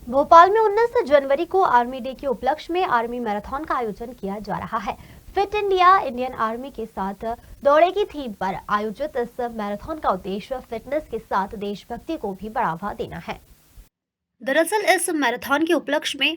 भोपाल में 19 जनवरी को army day के उपलक्ष्य में आर्मी मैराथन का आयोजन किया जा रहा है। फिट इंडिया इंडियन आर्मी के साथ दौड़े की थीम पर आयोजित इस मैराथन का उद्देश्य फिटनेस के साथ देशभक्ति को भी बढ़ावा देना है। दरअसल इस मैराथन के उपलक्ष्य में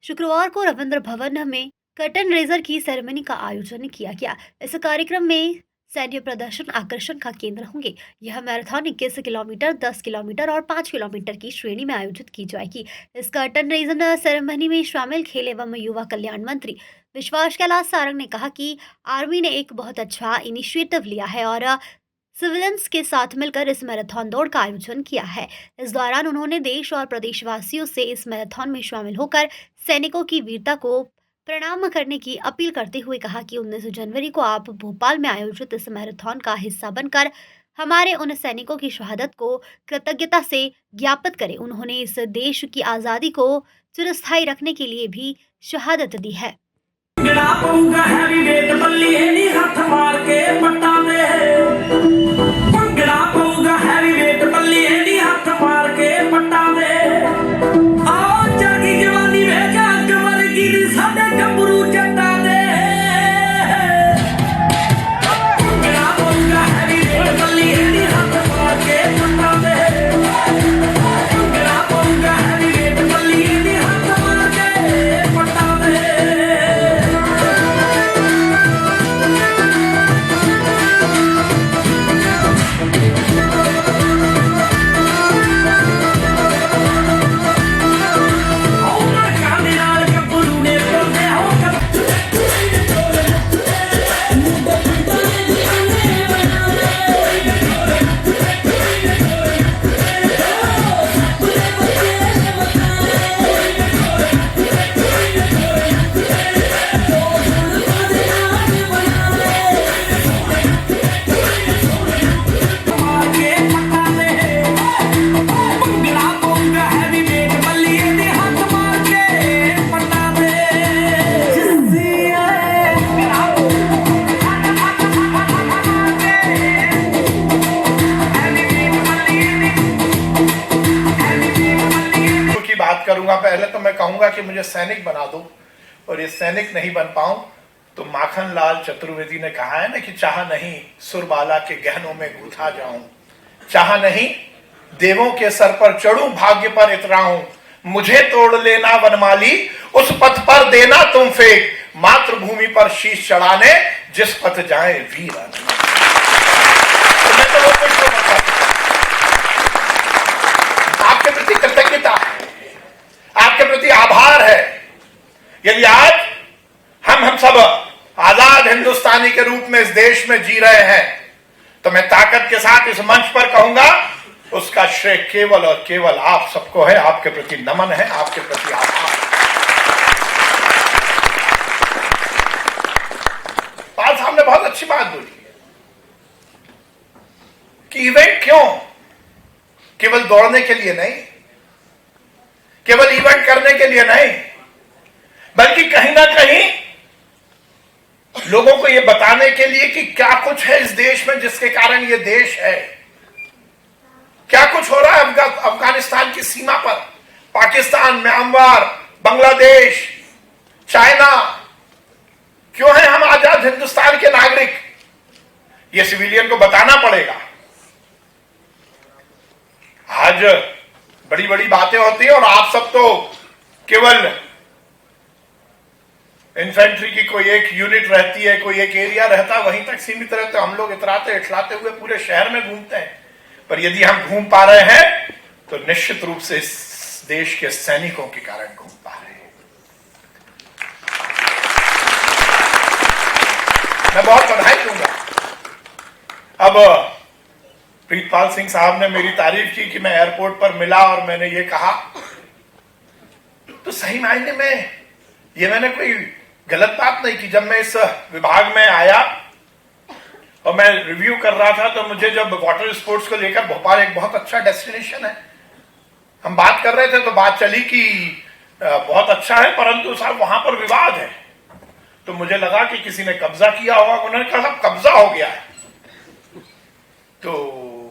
शुक्रवार को रविंद्र भवन में कर्टन रेजर की सेरेमनी का आयोजन किया गया। इस कार्यक्रम में सैन्य प्रदर्शन आकर्षण का केंद्र होंगे। यह मैराथन 21 किलोमीटर, 10 किलोमीटर और 5 किलोमीटर की श्रेणी में आयोजित की जाएगी। इस कर्टन रेजर सेरेमनी में शामिल खेल एवं युवा कल्याण मंत्री विश्वास कैलाश सारंग ने कहा कि आर्मी ने एक बहुत अच्छा इनिशिएटिव लिया है और सिविलियंस के साथ मिलकर इस मैराथन दौड़ का आयोजन किया है। इस दौरान उन्होंने देश और प्रदेशवासियों से इस मैराथन में शामिल होकर सैनिकों की वीरता को प्रणाम करने की अपील करते हुए कहा कि 19 जनवरी को आप भोपाल में आयोजित इस मैराथन का हिस्सा बनकर हमारे उन सैनिकों की शहादत को कृतज्ञता से ज्ञापित करें। उन्होंने इस देश की आज़ादी को चिरस्थायी रखने के लिए भी शहादत दी है। बात करूंगा। पहले तो मैं कहूंगा कि मुझे सैनिक बना दो, और ये सैनिक नहीं बन पाऊं तो माखन लाल चतुर्वेदी ने कहा है ना कि चाह नहीं सुरबाला के गहनों में गूंथा जाऊं, चाह नहीं देवों के सर पर चढ़ूं, भाग्य पर इतराऊं, मुझे तोड़ लेना वनमाली, उस पथ पर देना तुम फेंक, मातृभूमि पर शीश चढ़ाने जिस पथ जाए वीर। आपके प्रति कृतज्ञता है, आपके प्रति आभार है। यदि आज हम सब आजाद हिंदुस्तानी के रूप में इस देश में जी रहे हैं तो मैं ताकत के साथ इस मंच पर कहूंगा उसका श्रेय केवल और केवल आप सबको है। आपके प्रति नमन है, आपके प्रति आभार। पाल साहब ने बहुत अच्छी बात बोली कि इवेंट क्यों, केवल दौड़ने के लिए नहीं, केवल इवेंट करने के लिए नहीं, बल्कि कहीं ना कहीं लोगों को यह बताने के लिए कि क्या कुछ है इस देश में जिसके कारण यह देश है, क्या कुछ हो रहा है अफगानिस्तान की सीमा पर, पाकिस्तान, म्यांमार, बांग्लादेश, चाइना। क्यों है हम आजाद हिंदुस्तान के नागरिक, यह सिविलियन को बताना पड़ेगा। आज बड़ी बड़ी बातें होती हैं और आप सब तो केवल इन्फेंट्री की कोई एक यूनिट रहती है, कोई एक एरिया रहता है, वहीं तक सीमित रहते। हम लोग इतराते इठलाते हुए पूरे शहर में घूमते हैं, पर यदि हम घूम पा रहे हैं तो निश्चित रूप से इस देश के सैनिकों के कारण घूम पा रहे हैं। मैं बहुत बधाई दूंगा। अब प्रीतपाल सिंह साहब ने मेरी तारीफ की कि मैं एयरपोर्ट पर मिला और मैंने ये कहा, तो सही मायने में ये मैंने कोई गलत बात नहीं की। जब मैं इस विभाग में आया और मैं रिव्यू कर रहा था तो मुझे जब वाटर स्पोर्ट्स को लेकर, भोपाल एक बहुत अच्छा डेस्टिनेशन है, हम बात कर रहे थे तो बात चली कि बहुत अच्छा है परंतु साहब वहां पर विवाद है। तो मुझे लगा कि किसी ने कब्जा किया होगा। उन्होंने कहा कब्जा हो गया है। तो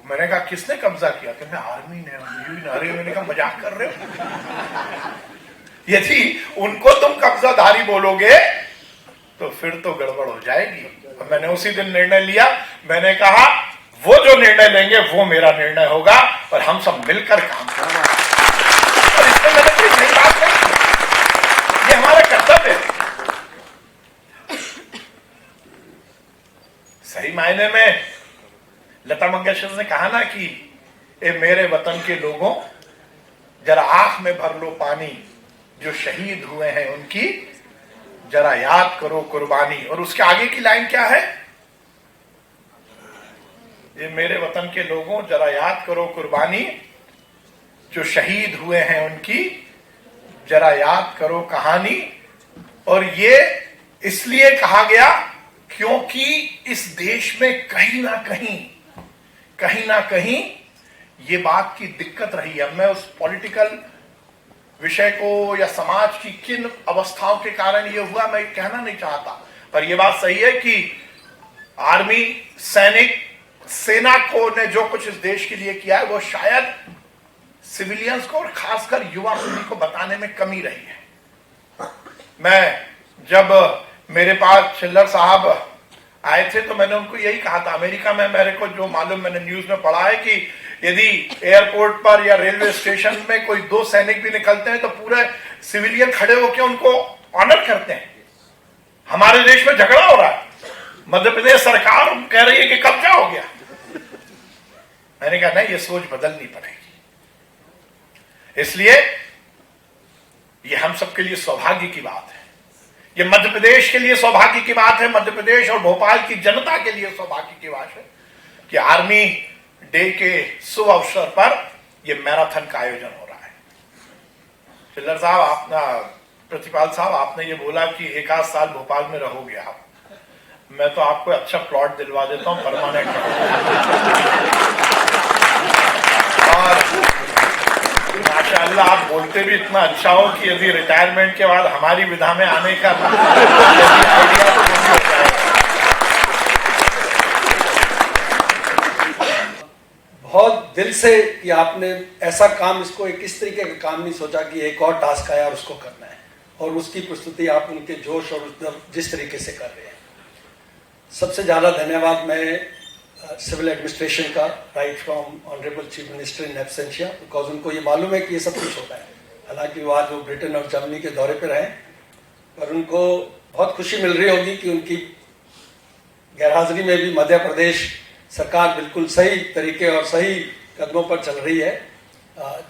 मैंने कहा किसने कब्जा किया? कहते आर्मी ने। अरे मैंने कहा मजाक कर रहे हो? यदि उनको तुम कब्जाधारी बोलोगे तो फिर तो गड़बड़ हो जाएगी। और मैंने उसी दिन निर्णय लिया, मैंने कहा वो जो निर्णय लेंगे वो मेरा निर्णय होगा और हम सब मिलकर काम करेंगे। और इसमें मैंने कोई नई बात नहीं की, ये हमारा कर्तव्य है। सही मायने में लता मंगेशकर ने कहा ना कि ए मेरे वतन के लोगों, जरा आंख में भर लो पानी, जो शहीद हुए हैं उनकी जरा याद करो कुर्बानी। और उसके आगे की लाइन क्या है? ये मेरे वतन के लोगों, जरा याद करो कुर्बानी, जो शहीद हुए हैं उनकी जरा याद करो कहानी। और ये इसलिए कहा गया क्योंकि इस देश में कहीं ना कहीं ये बात की दिक्कत रही है। मैं उस पॉलिटिकल विषय को या समाज की किन अवस्थाओं के कारण ये हुआ मैं कहना नहीं चाहता, पर यह बात सही है कि आर्मी, सैनिक, सेना को ने जो कुछ इस देश के लिए किया है वो शायद सिविलियंस को और खासकर युवा पीढ़ी को बताने में कमी रही है। मैं जब मेरे पास छिल्लर साहब आए थे तो मैंने उनको यही कहा था, अमेरिका में मेरे को जो मालूम मैंने न्यूज में पढ़ा है कि यदि एयरपोर्ट पर या रेलवे स्टेशन में कोई 2 सैनिक भी निकलते हैं तो पूरे सिविलियन खड़े होकर उनको ऑनर करते हैं। हमारे देश में झगड़ा हो रहा है, मध्य प्रदेश सरकार कह रही है कि कब्जा हो गया। मैंने कहा नहीं, ये सोच बदलनी पड़ेगी। इसलिए ये हम सबके लिए सौभाग्य की बात है, ये मध्य प्रदेश के लिए सौभाग्य की बात है, मध्य प्रदेश और भोपाल की जनता के लिए सौभाग्य की बात है कि आर्मी डे के शुभ अवसर पर यह मैराथन का आयोजन हो रहा है। चिल्लर साहब, आपने प्रतिपाल साहब, आपने ये बोला कि 1 साल भोपाल में रहोगे आप, मैं तो आपको अच्छा प्लॉट दिलवा देता हूं परमानेंट। और माशाअल्लाह आप बोलते भी इतना अच्छा हो कि यदि रिटायरमेंट के बाद हमारी विधा में आने का आइडिया तो नहीं हो जाएगा। बहुत दिल से कि आपने ऐसा काम, इसको एक इस तरीके का काम नहीं सोचा कि एक और टास्क आया और उसको करना है, और उसकी प्रस्तुति आप उनके जोश और जिस तरीके से कर रहे हैं, सबसे ज्यादा धन्यवाद मैं सिविल एडमिनिस्ट्रेशन का, right from honourable chief minister in absentia, because उनको ये मालूम है कि ये सब कुछ होता है। हालांकि वो आज वो ब्रिटेन और जर्मनी के दौरे पर हैं, पर उनको बहुत खुशी मिल रही होगी कि उनकी गैरहाजिरी में भी मध्य प्रदेश सरकार बिल्कुल सही तरीके और सही कदमों पर चल रही है।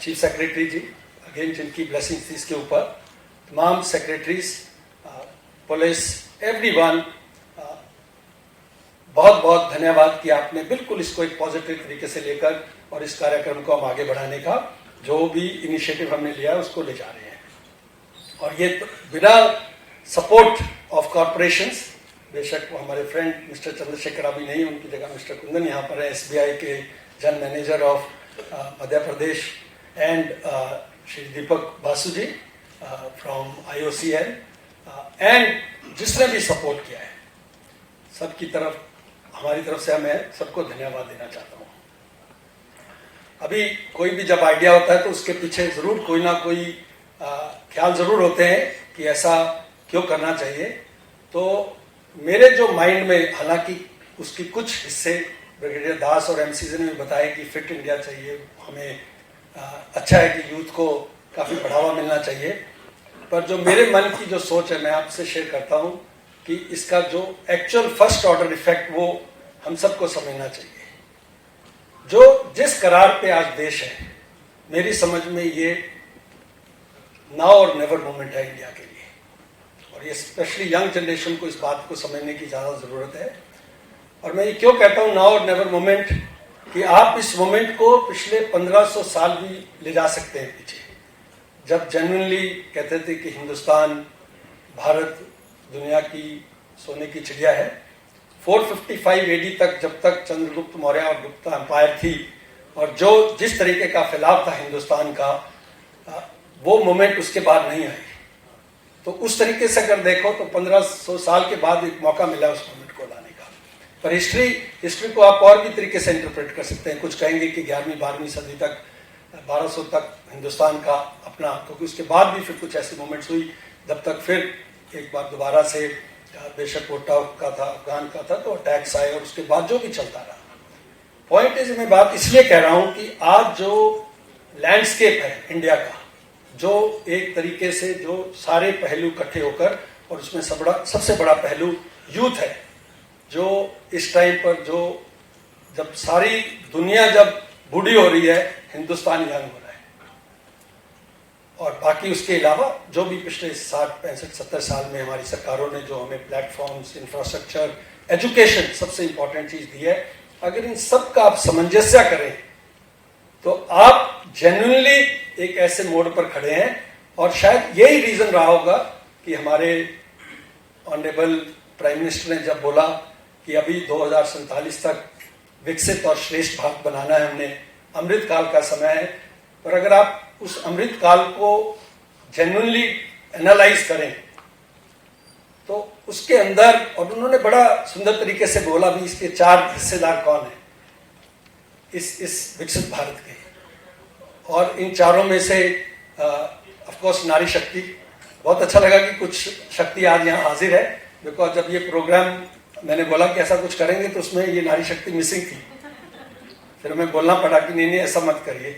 चीफ सेक्रेटरी जी, अगेन जिनकी ब्लेसिंग थी इसके ऊपर, तमाम सेक्रेटरीज, पुलिस, एवरीवन, बहुत बहुत धन्यवाद कि आपने बिल्कुल इसको एक पॉजिटिव तरीके से लेकर और इस कार्यक्रम को हम आगे बढ़ाने का जो भी इनिशिएटिव हमने लिया है उसको ले जा रहे हैं। और ये बिना सपोर्ट ऑफ कॉरपोरेशंस, बेशक वो हमारे फ्रेंड मिस्टर चंद्रशेखर अभी नहीं, उनकी जगह मिस्टर कुंदन यहाँ पर है, एसबीआई के general manager of Madhya Pradesh, and Shri Deepak Basu ji from IOCL, and जिसने भी सपोर्ट किया है, सबकी तरफ, हमारी तरफ से मैं सबको धन्यवाद देना चाहता हूँ। अभी कोई भी जब आइडिया होता है तो उसके पीछे जरूर कोई ना कोई ख्याल जरूर होते हैं कि ऐसा क्यों करना चाहिए। तो मेरे जो माइंड में, हालांकि उसकी कुछ हिस्से ब्रिगेडियर दास और MCC ने भी बताया कि फिट इंडिया चाहिए, हमें अच्छा है कि यूथ को काफ़ी बढ़ावा मिलना चाहिए, पर जो मेरे मन की जो सोच है मैं आपसे शेयर करता हूँ कि इसका जो एक्चुअल फर्स्ट ऑर्डर इफेक्ट वो हम सबको समझना चाहिए। जो जिस करार पे आज देश है, मेरी समझ में ये नाउ और नेवर मोमेंट है इंडिया के लिए, और ये स्पेशली यंग जनरेशन को इस बात को समझने की ज़्यादा ज़रूरत है। और मैं ये क्यों कहता हूँ नाउ और नेवर मोमेंट, कि आप इस मोमेंट को पिछले 1500 साल भी ले जा सकते हैं पीछे, जब जेन्युइनली कहते थे कि हिंदुस्तान, भारत दुनिया की सोने की चिड़िया है। 455 AD तक, जब तक चंद्रगुप्त मौर्य और गुप्ता एम्पायर थी, और जो जिस तरीके का फैलाव था हिंदुस्तान का, वो मोमेंट उसके बाद नहीं आई। तो उस तरीके से अगर देखो तो 1500 साल के बाद एक मौका मिला उस मोमेंट को लाने का। पर हिस्ट्री को आप और भी तरीके से इंटरप्रेट कर सकते हैं। कुछ कहेंगे कि 11वीं 12वीं सदी तक 1200 तक हिंदुस्तान का अपना, क्योंकि उसके बाद भी फिर कुछ ऐसी मोमेंट्स हुई जब तक फिर एक बार दोबारा से बेशक वो टर्क का था, अफगान का था, तो अटैक्स आए और उसके बाद जो भी चलता रहा। पॉइंट इज, मैं बात इसलिए कह रहा हूं कि आज जो लैंडस्केप है इंडिया का, जो एक तरीके से जो सारे पहलू इकट्ठे होकर, और उसमें सबसे बड़ा पहलू यूथ है, जो इस टाइम पर जो जब सारी दुनिया जब बूढ़ी हो रही है, हिंदुस्तान यंग हो रहा है। और बाकी उसके अलावा जो भी पिछले 60, 65, 70 साल में हमारी सरकारों ने जो हमें प्लेटफॉर्म्स, इंफ्रास्ट्रक्चर, एजुकेशन सबसे इंपॉर्टेंट चीज दी है, अगर इन सब का आप सामंजस्य करें तो आप जेन्युइनली एक ऐसे मोड़ पर खड़े हैं। और शायद यही रीजन रहा होगा कि हमारे ऑनरेबल प्राइम मिनिस्टर ने जब बोला कि अभी 2047 तक विकसित और श्रेष्ठ भारत बनाना है, हमने अमृत काल का समय है। पर अगर आप उस अमृत काल को जेन्युइनली एनालाइज करें तो उसके अंदर, और उन्होंने बड़ा सुंदर तरीके से बोला भी, इसके 4 हिस्सेदार कौन है इस विकसित भारत के, और इन चारों में से ऑफ कोर्स नारी शक्ति। बहुत अच्छा लगा कि कुछ शक्ति आज यहाँ हाजिर है, बिकॉज जब ये प्रोग्राम मैंने बोला कि ऐसा कुछ करेंगे तो उसमें ये नारी शक्ति मिसिंग थी। फिर हमें बोलना पड़ा कि नहीं ऐसा मत करिए।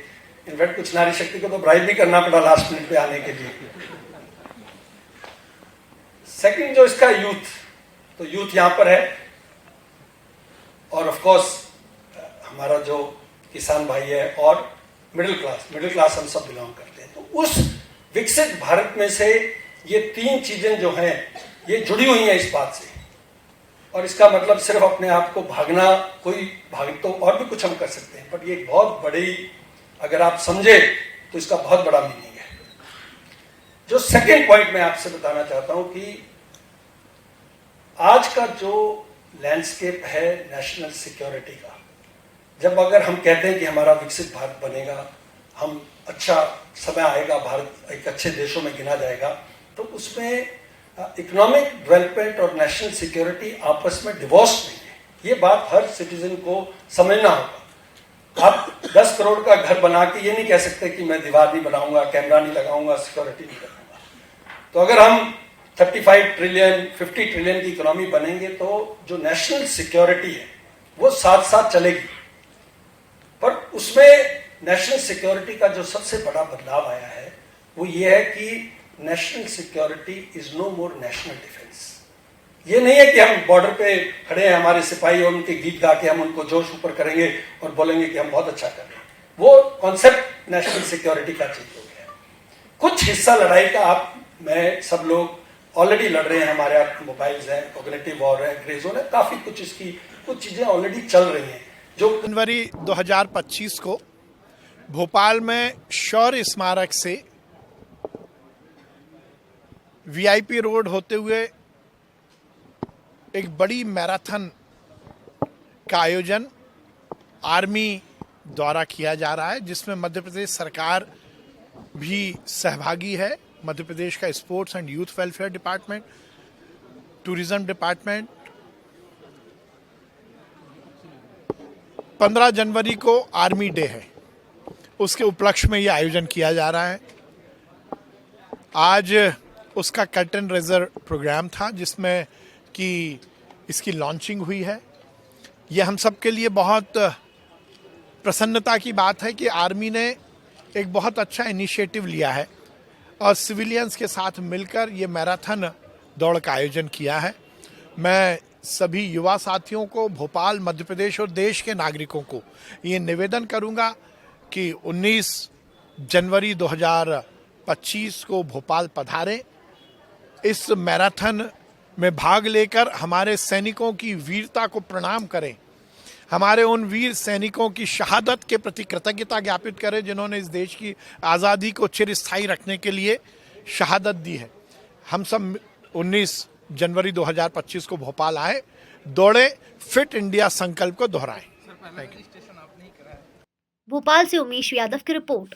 इनफैक्ट कुछ नारी शक्ति को तो ब्राइब भी करना पड़ा लास्ट मिनट पे आने के लिए। सेकंड जो इसका यूथ, तो यूथ यहां पर है, और ऑफ कोर्स हमारा जो किसान भाई है, और मिडिल क्लास हम सब बिलोंग करते हैं। तो उस विकसित भारत में से ये 3 चीजें जो हैं ये जुड़ी हुई हैं इस बात से। और इसका मतलब सिर्फ अपने आप को भागना, कोई भाग तो और भी कुछ हम कर सकते हैं, बट ये बहुत बड़ी, अगर आप समझे तो इसका बहुत बड़ा मीनिंग है। जो सेकेंड पॉइंट मैं आपसे बताना चाहता हूं कि आज का जो लैंडस्केप है नेशनल सिक्योरिटी का, जब अगर हम कहते हैं कि हमारा विकसित भारत बनेगा, हम अच्छा समय आएगा, भारत एक अच्छे देशों में गिना जाएगा, तो उसमें इकोनॉमिक डेवलपमेंट और नेशनल सिक्योरिटी आपस में डिवोर्स नहीं है। ये बात हर सिटीजन को समझना होगा। आप 10 करोड़ का घर बना के ये नहीं कह सकते कि मैं दीवार नहीं बनाऊंगा, कैमरा नहीं लगाऊंगा, सिक्योरिटी नहीं करूंगा। तो अगर हम 35 ट्रिलियन 50 ट्रिलियन की इकोनॉमी बनेंगे तो जो नेशनल सिक्योरिटी है वो साथ साथ चलेगी। पर उसमें नेशनल सिक्योरिटी का जो सबसे बड़ा बदलाव आया है वो ये है कि national security is no more national defence. ये नहीं है कि हम बॉर्डर पे खड़े हैं, हमारे सिपाही, और उनके गीत गा के हम उनको जोश ऊपर करेंगे और बोलेंगे कि हम बहुत अच्छा कर रहे हैं। वो कॉन्सेप्ट नेशनल सिक्योरिटी का चेंज हो गया। कुछ हिस्सा लड़ाई का आप मैं सब लोग ऑलरेडी लड़ रहे हैं, हमारे आप मोबाइल्स हैं, कॉग्निटिव वॉर है, ग्रे जोन है, काफी कुछ इसकी कुछ चीजें ऑलरेडी चल रही हैं। जो जनवरी 2025 को भोपाल में शौर्य स्मारक से वीआईपी रोड होते हुए एक बड़ी मैराथन का आयोजन आर्मी द्वारा किया जा रहा है, जिसमें मध्य प्रदेश सरकार भी सहभागी है। मध्य प्रदेश का sports and youth welfare department, tourism department. 15 जनवरी को आर्मी डे है, उसके उपलक्ष्य में यह आयोजन किया जा रहा है। आज उसका कर्टन रेजर प्रोग्राम था जिसमें कि इसकी लॉन्चिंग हुई है। यह हम सब के लिए बहुत प्रसन्नता की बात है कि आर्मी ने एक बहुत अच्छा इनिशिएटिव लिया है और सिविलियंस के साथ मिलकर ये मैराथन दौड़ का आयोजन किया है। मैं सभी युवा साथियों को, भोपाल, मध्य प्रदेश और देश के नागरिकों को ये निवेदन करूंगा कि 19 जनवरी 2025 को भोपाल पधारें। इस मैराथन में भाग लेकर हमारे सैनिकों की वीरता को प्रणाम करें, हमारे उन वीर सैनिकों की शहादत के प्रति कृतज्ञता ज्ञापित करें जिन्होंने इस देश की आज़ादी को चिरस्थायी रखने के लिए शहादत दी है। हम सब 19 जनवरी 2025 को भोपाल आए, दौड़े, फिट इंडिया संकल्प को दोहराएं। भोपाल से उमेश यादव की रिपोर्ट।